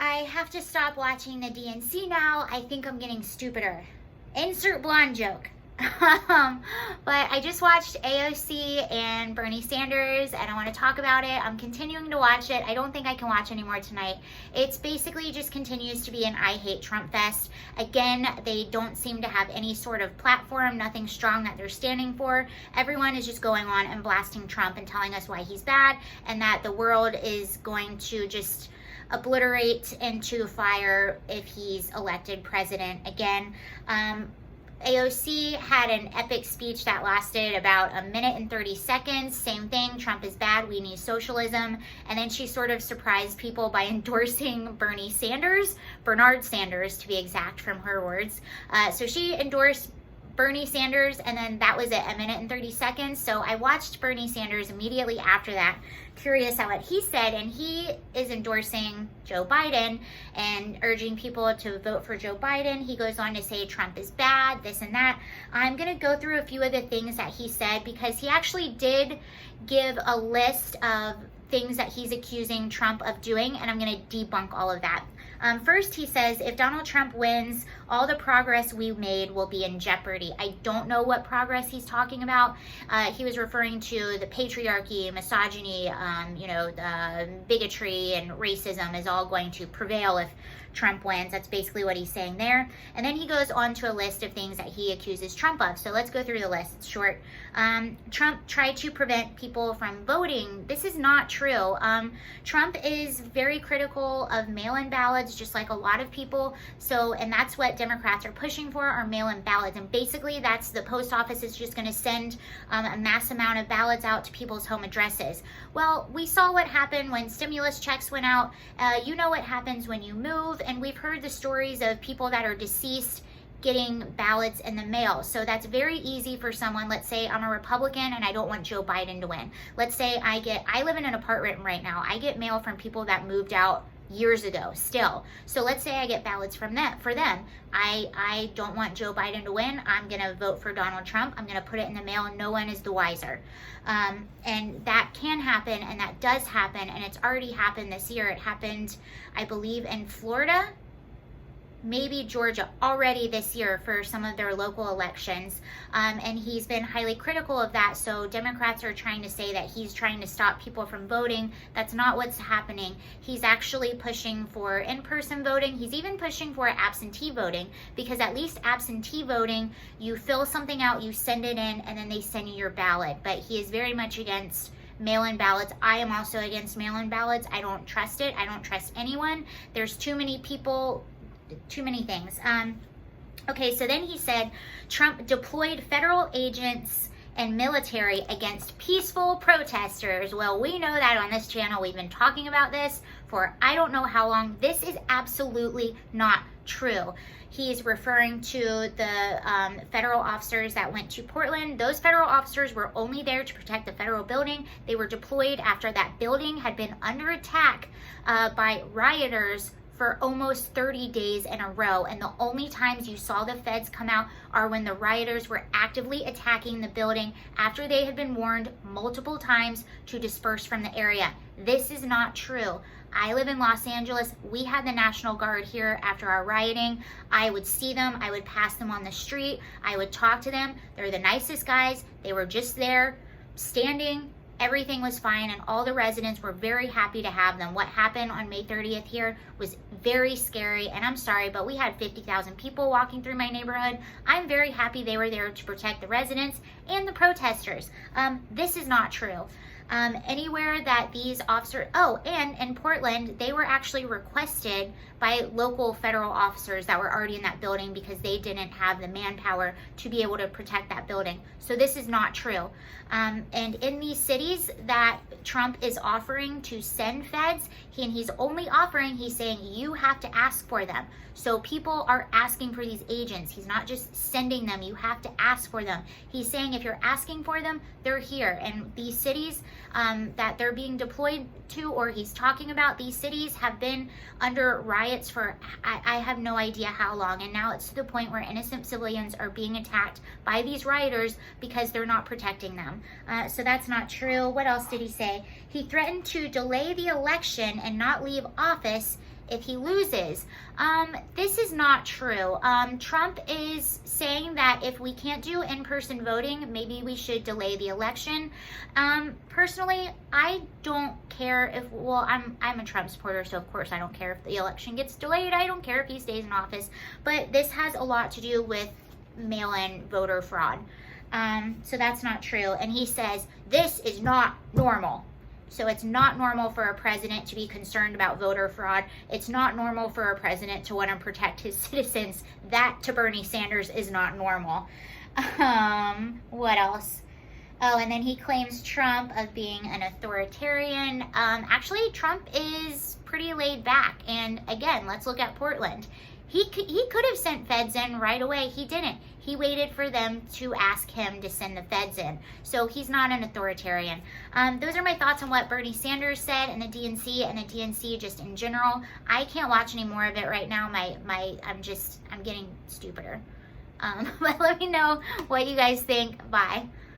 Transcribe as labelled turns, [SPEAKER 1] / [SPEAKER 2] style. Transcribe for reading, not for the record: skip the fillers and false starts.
[SPEAKER 1] I have to stop watching the DNC now. I think I'm getting stupider. Insert blonde joke. But I just watched AOC and Bernie Sanders and I want to talk about it. I'm continuing to watch it. I don't think I can watch anymore tonight. It's basically just continues to be an I hate Trump fest. Again, they don't seem to have any sort of platform, nothing strong that they're standing for. Everyone is just going on and blasting Trump and telling us why he's bad and that the world is going to just obliterate into fire if he's elected president again. AOC had an epic speech that lasted about a minute and 30 seconds. Same thing, Trump is bad, we need socialism. And then she sort of surprised people by endorsing Bernard Sanders to be exact from her words. So she endorsed Bernie Sanders, and then that was it, a minute and 30 seconds. So I watched Bernie Sanders immediately after that, curious at what he said, and he is endorsing Joe Biden and urging people to vote for Joe Biden. He goes on to say Trump is bad, this and that. I'm going to go through a few of the things that he said because he actually did give a list of things that he's accusing Trump of doing, and I'm going to debunk all of that. First, he says, if Donald Trump wins, all the progress we made will be in jeopardy. I don't know what progress he's talking about. He was referring to the patriarchy, misogyny, the bigotry and racism is all going to prevail if Trump wins. That's basically what he's saying there. And then he goes on to a list of things that he accuses Trump of. So let's go through the list. It's short. Trump tried to prevent people from voting. This is not true. Trump is very critical of mail-in ballots, just like a lot of people. And that's what Democrats are pushing for, are mail-in ballots. And basically that's the post office is just going to send a mass amount of ballots out to people's home addresses. Well, we saw what happened when stimulus checks went out. You know what happens when you move. And we've heard the stories of people that are deceased getting ballots in the mail. So that's very easy for someone. Let's say I'm a Republican and I don't want Joe Biden to win. Let's say I live in an apartment right now. I get mail from people that moved out years ago still. So let's say I get ballots for them. I don't want Joe Biden to win. I'm going to vote for Donald Trump. I'm going to put it in the mail and no one is the wiser. And that can happen and that does happen. And it's already happened this year. It happened, I believe, in Florida, maybe Georgia, already this year for some of their local elections. And he's been highly critical of that. So Democrats are trying to say that he's trying to stop people from voting. That's not what's happening. He's actually pushing for in-person voting. He's even pushing for absentee voting, because at least absentee voting, you fill something out, you send it in, and then they send you your ballot. But he is very much against mail-in ballots. I am also against mail-in ballots. I don't trust it. I don't trust anyone. There's too many people, too many things. Okay, so then he said Trump deployed federal agents and military against peaceful protesters. Well, we know that on this channel. We've been talking about this for I don't know how long. This is absolutely not true. He's referring to the federal officers that went to Portland. Those federal officers were only there to protect the federal building. They were deployed after that building had been under attack by rioters for almost 30 days in a row. And the only times you saw the feds come out are when the rioters were actively attacking the building after they had been warned multiple times to disperse from the area. This is not true. I live in Los Angeles. We had the National Guard here after our rioting. I would see them. I would pass them on the street. I would talk to them. They're the nicest guys. They were just there standing. Everything was fine, and all the residents were very happy to have them. What happened on May 30th here was very scary, and I'm sorry, but we had 50,000 people walking through my neighborhood. I'm very happy they were there to protect the residents and the protesters. This is not true. Anywhere that these officers, and in Portland, they were actually requested by local federal officers that were already in that building because they didn't have the manpower to be able to protect that building. So this is not true. And in these cities that Trump is offering to send feds, he's only offering, he's saying you have to ask for them. So people are asking for these agents. He's not just sending them. You have to ask for them. He's saying if you're asking for them, they're here. And these cities that they're being deployed to, or he's talking about, these cities have been under riots for I have no idea how long. And now it's to the point where innocent civilians are being attacked by these rioters because they're not protecting them. So that's not true. What else did he say? He threatened to delay the election and not leave office if he loses. This is not true. Trump is saying that if we can't do in-person voting, maybe we should delay the election. Personally, I don't care if, well, I'm a Trump supporter, so of course I don't care if the election gets delayed. I don't care if he stays in office. But this has a lot to do with mail-in voter fraud. So that's not true. And he says, this is not normal. So it's not normal for a president to be concerned about voter fraud. It's not normal for a president to want to protect his citizens. That, to Bernie Sanders, is not normal. What else? Oh, and then he claims Trump of being an authoritarian. Actually, Trump is pretty laid back. And again, let's look at Portland. He could have sent feds in right away. He didn't. He waited for them to ask him to send the feds in. So he's not an authoritarian. Those are my thoughts on what Bernie Sanders said and the DNC just in general. I can't watch any more of it right now. I'm getting stupider. But let me know what you guys think. Bye.